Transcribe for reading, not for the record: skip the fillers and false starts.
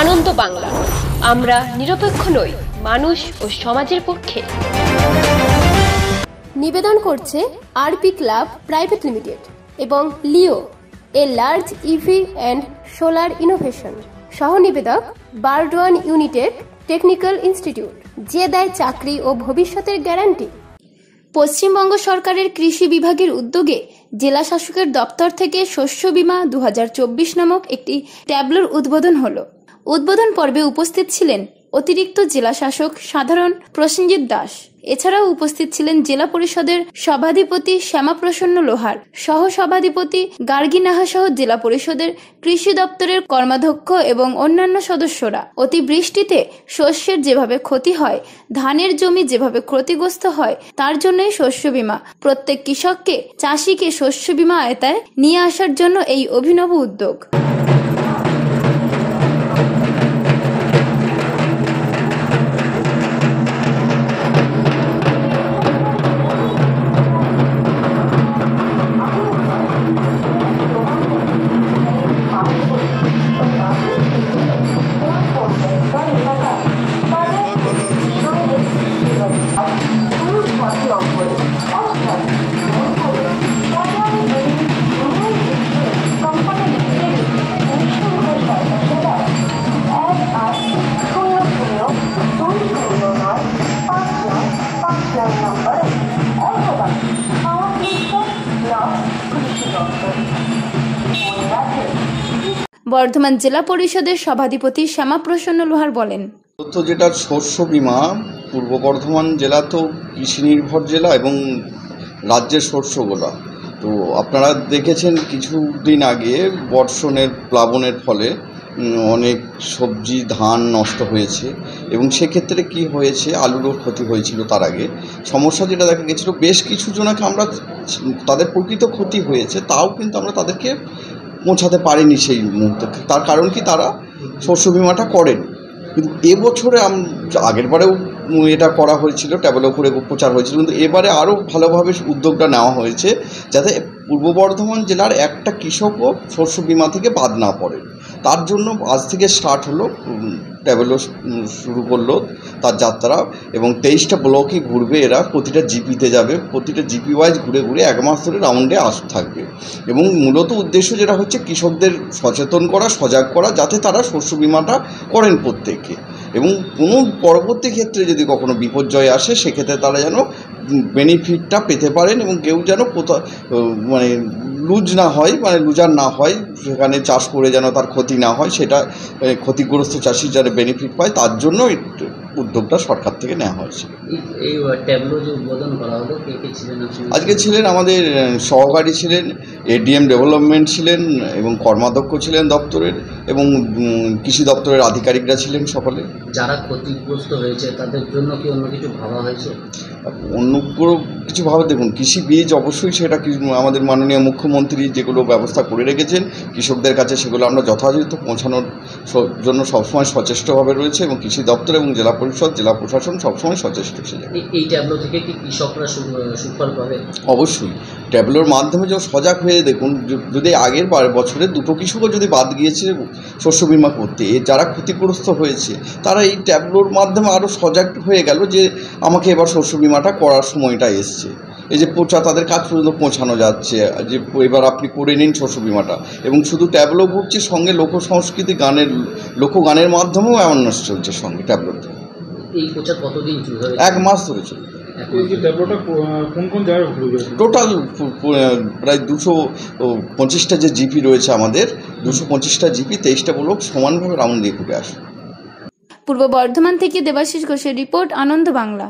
আনন্দ বাংলা, আমরা নিরপেক্ষ নই, মানুষ ও সমাজের পক্ষে। নিবেদন করছে আরপি ক্লাব প্রাইভেট লিমিটেড এবং Leo, a large EV and solar innovation. সহ নিবেদক বারডোয়ান ইউনিটেক টেকনিক্যাল ইনস্টিটিউট, যে দেয় চাকরি ও ভবিষ্যতের গ্যারান্টি। পশ্চিমবঙ্গ সরকারের কৃষি বিভাগের উদ্যোগে জেলা শাসকের দপ্তর থেকে শস্য বীমা 2024 নামক একটি ট্যাবলোর উদ্বোধন হলো। উদ্বোধন পর্বে উপস্থিত ছিলেন অতিরিক্ত জেলা শাসক সাধারণ প্রসেনজিৎ দাস। এছাড়াও উপস্থিত ছিলেন জেলা পরিষদের সভাধিপতি শ্যামাপ্রসন্ন লোহার, সহ সভাধিপতি গার্গী নাহা সহ জেলা পরিষদের কৃষি দপ্তরের কর্মাধ্যক্ষ এবং অন্যান্য সদস্যরা। অতিবৃষ্টিতে শস্যের যেভাবে ক্ষতি হয়, ধানের জমি যেভাবে ক্ষতিগ্রস্ত হয়, তার জন্যই শস্য বীমা। প্রত্যেক কৃষককে, চাষিকে শস্য বীমা আওতায় নিয়ে আসার জন্য এই অভিনব উদ্যোগ। বর্ধমান জেলা পরিষদের সভাধিপতি শ্যামাপ্রসন্ন লোহার বলেন, যেটা শস্য বীমা, পূর্ব বর্ধমান জেলা তো কৃষি নির্ভর জেলা এবং রাজ্যের শস্যগুলা তো আপনারা দেখেছেন কিছুদিন আগে বর্ষণের প্লাবনের ফলে অনেক সবজি ধান নষ্ট হয়েছে এবং সেক্ষেত্রে কি হয়েছে, আলুরও ক্ষতি হয়েছিল। তার আগে সমস্যা যেটা দেখা গেছিলো, বেশ কিছু জনকে আমরা তাদের প্রকৃত ক্ষতি হয়েছে তাও কিন্তু আমরা তাদেরকে পৌঁছাতে পারিনি সেই মুহূর্তে। তার কারণ কি, তারা শস্য বিমাটা করেন। কিন্তু এবছরে আগের বারেও এটা করা হয়েছিল, ট্যাবলো করে প্রচার হয়েছিল, কিন্তু এবারে আরও ভালোভাবে উদ্যোগটা নেওয়া হয়েছে যাতে পূর্ব বর্ধমান জেলার একটা কৃষকও শস্য বিমা থেকে বাদ না পড়ে। তার জন্য আজ থেকে স্টার্ট হলো, ট্যাবলো শুরু করলো তার যাত্রা এবং 23টা ব্লকই ঘুরবে এরা, প্রতিটা জিপিতে যাবে, প্রতিটা জিপি ওয়াইজ ঘুরে ঘুরে 1 মাস ধরে রাউন্ডে থাকবে। এবং মূলত উদ্দেশ্য যেটা হচ্ছে কৃষকদের সচেতন করা, সজাগ করা, যাতে তারা শস্য বিমাটা করেন প্রত্যেককে, এবং কোনো পরবর্তী ক্ষেত্রে যদি কখনো বিপর্যয় আসে সেক্ষেত্রে তারা যেন বেনিফিটটা পেতে পারেন এবং কেউ যেন লুজার না হয়, সেখানে চাষ করে যেন তার ক্ষতি না হয়, সেটা ক্ষতিগ্রস্ত চাষি যেন বেনিফিট পায়, তার জন্য উদ্যোগটা সরকার থেকে নেওয়া হয়েছে। এই ট্যাবলো যে উদ্বোধন করা হলো, কে কে ছিলেন? আজকে ছিলেন আমাদের সহকারী ছিলেন, এডিএম ডেভেলপমেন্ট ছিলেন এবং কর্মাধ্যক্ষ ছিলেন দপ্তরের, এবং কৃষি দপ্তরের আধিকারিকরা ছিলেন সকলে। যারা ক্ষতিগ্রস্ত হয়েছে তাদের জন্য কি অন্য কিছু ভাবা হয়েছে? অন্য কিছু ভাবে, দেখুন, কৃষি বীজ অবশ্যই সেটা আমাদের মাননীয় মুখ্যমন্ত্রী যেগুলো ব্যবস্থা করে রেখেছেন কৃষকদের কাছে, সেগুলো আমরা যথাযথ পৌঁছানোর জন্য সবসময় সচেষ্টভাবে রয়েছে, এবং কৃষি দপ্তর এবং জেলা পরিষদ, জেলা প্রশাসন সবসময় সচেষ্ট ছিল। এই ট্যাবলো থেকে কি কৃষকরা সুফল পাবে? অবশ্যই। ট্যাবলোর মাধ্যমে যে সজাগ হয়ে, দেখুন, যদি আগের বছরে 2টো কৃষকও যদি বাদ গিয়েছে শস্য বিমা করতে, যারা ক্ষতিগ্রস্ত হয়েছে তারা এই ট্যাবলোর মাধ্যমে আরও সজাগ হয়ে গেল যে আমাকে এবার শস্য বিমাটা করার সময়টা এসছে। এই যে তাদের কাজ পর্যন্ত পৌঁছানো যাচ্ছে যে এবার আপনি করে নিন শস্য বিমাটা, এবং শুধু ট্যাবলো ঘুরছে, সঙ্গে লোকসংস্কৃতি লোকগানের মাধ্যমেও অ্যাওয়ারনেস চলছে সঙ্গে ট্যাবলোতে। এই প্রচার কতদিন চলবে? 1 মাস ধরে চলবে। টোটাল প্রায় 225টা যে জিপি রয়েছে আমাদের, 225টা জিপি, 23টা ব্লক সমানভাবে রাউন্ড দিয়ে ঘুরে আসে। পূর্ব বর্ধমান থেকে দেবাশিস ঘোষের রিপোর্ট, আনন্দ বাংলা।